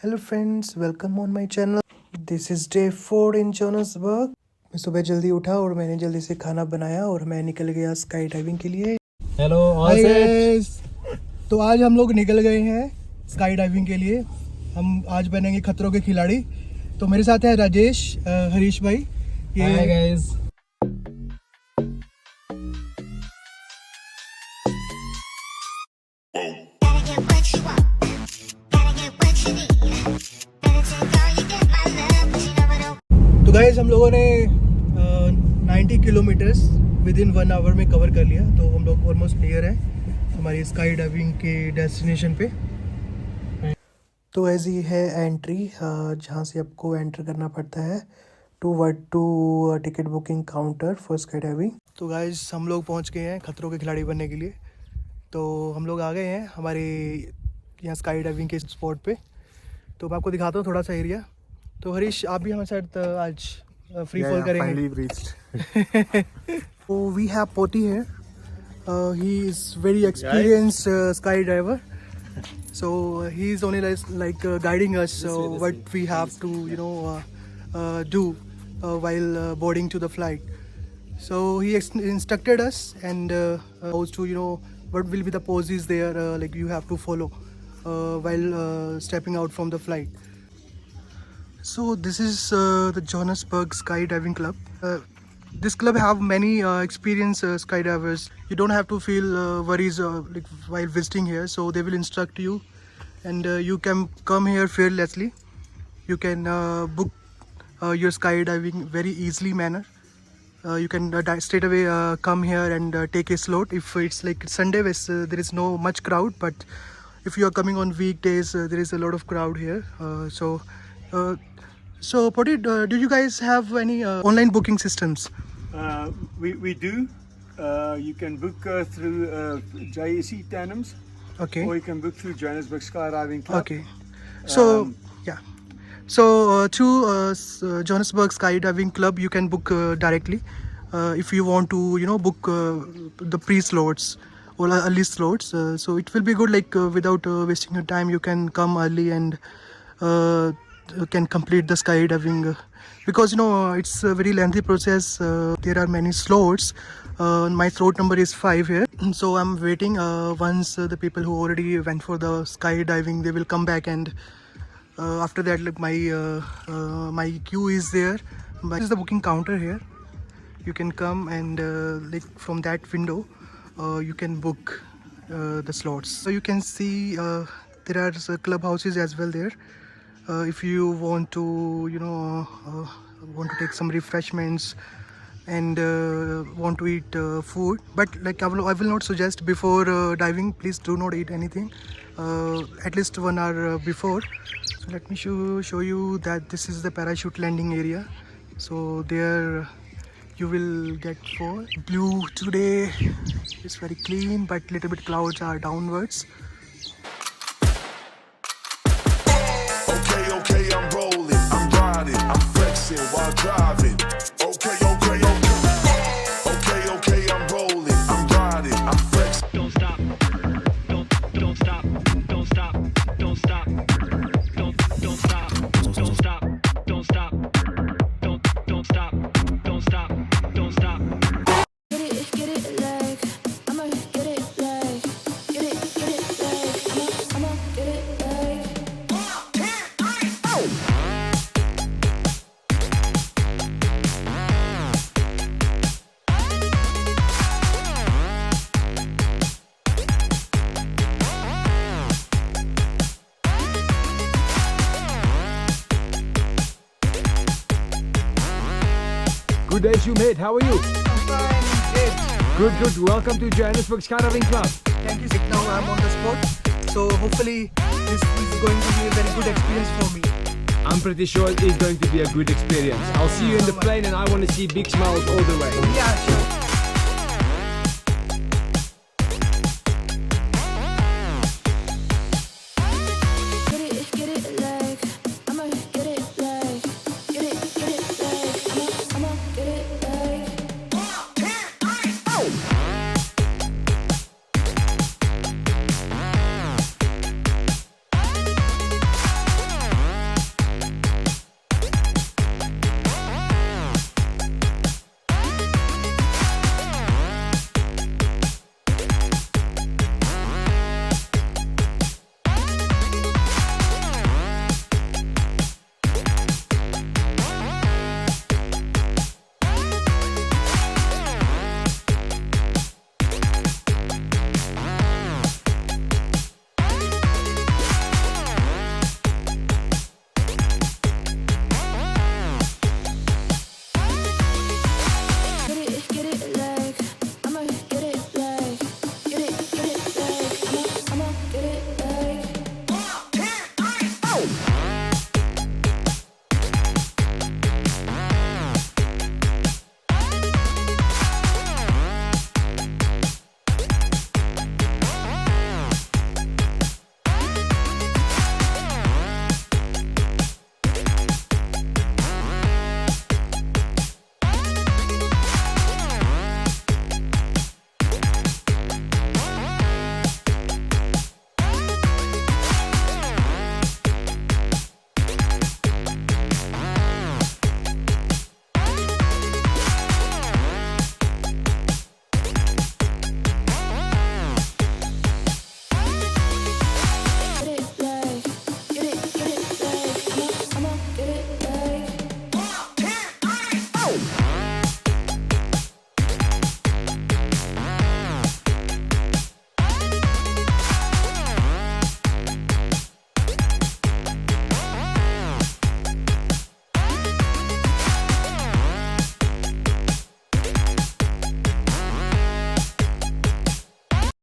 Hello friends, welcome on my channel. This is day 4 in Johannesburg. मैं सुबह जल्दी उठा और मैंने जल्दी से खाना बनाया और मैं निकल गया स्काई डाइविंग के लिए. Hello hi guys. तो आज हम लोग निकल गए हैं स्काई डाइविंग के लिए. हम आज बनेंगे खतरों के खिलाड़ी. तो मेरे साथ है राजेश, हरीश भाई. Hi guys. तो गाइस हम लोगों ने 90 किलोमीटर्स विद इन 1 आवर में कवर कर लिया. तो हम लोग ऑलमोस्ट नियर है हमारी स्काई डाइविंग के डेस्टिनेशन पे. तो ऐसी है एंट्री जहाँ से आपको एंटर करना पड़ता है to ticket booking counter for sky diving. तो गाइस हम लोग पहुँच गए हैं खतरों के खिलाड़ी बनने के लिए. तो हम लोग आ गए हैं हमारे यहाँ स्काई डाइविंग के स्पॉट पे. तो मैं आपको दिखाता हूँ थोड़ा सा एरिया. तो हरीश आप भी हमारे साथ आज फ्री फॉल करेंगे. So we have Poti here. He is very experienced sky diver. So he is only like guiding us what we have to do while boarding to the flight. So he instructed us and also what will be the poses there like you have to follow while stepping out from the flight. So this is the Johannesburg Skydiving Club. This club have many experienced skydivers. You don't have to feel worries like while visiting here. So they will instruct you, and you can come here fearlessly. You can book your skydiving very easily manner. You can straight away come here and take a slot. If it's like Sunday, there is no much crowd. But if you are coming on weekdays, there is a lot of crowd here. So Poti, do you guys have any online booking systems? We do. You can book through JSE Tandems. Okay. Or you can book through Johannesburg Skydiving Club. Okay. So yeah. So through Johannesburg Skydiving Club, you can book directly. If you want to, book the pre-slots or early slots. So it will be good. Like without wasting your time, you can come early and can complete the skydiving because it's a very lengthy process. There are many slots. My slot number is 5 here, so I'm waiting. Once the people who already went for the skydiving, they will come back, and after that like my queue is there. This is the booking counter here. You can come and like from that window you can book the slots. So you can see there are clubhouses as well there. If you want to take some refreshments and want to eat food, but like I will not suggest before diving. Please do not eat anything at least 1 hour before. So let me show you that this is the parachute landing area. So there you will get for blue today. It's very clean, but little bit clouds are downwards. Okay, I'm rolling, I'm riding, I'm flexing while driving. Okay, I'm rolling, I'm riding, I'm flexing. Don't stop, don't stop, don't stop, don't stop, don't stop, don't stop, don't stop, don't stop, don't stop, don't stop. Get it like I'ma get it like get it like I'ma get it like. Good day, you mate. How are you? I'm fine. Good. Welcome to Johannesburg Skydiving Club. Thank you. Now I'm on the spot. So hopefully this is going to be a very good experience for me. I'm pretty sure it is going to be a good experience. I'll see you in the plane and I want to see big smiles all the way. Yeah, sure.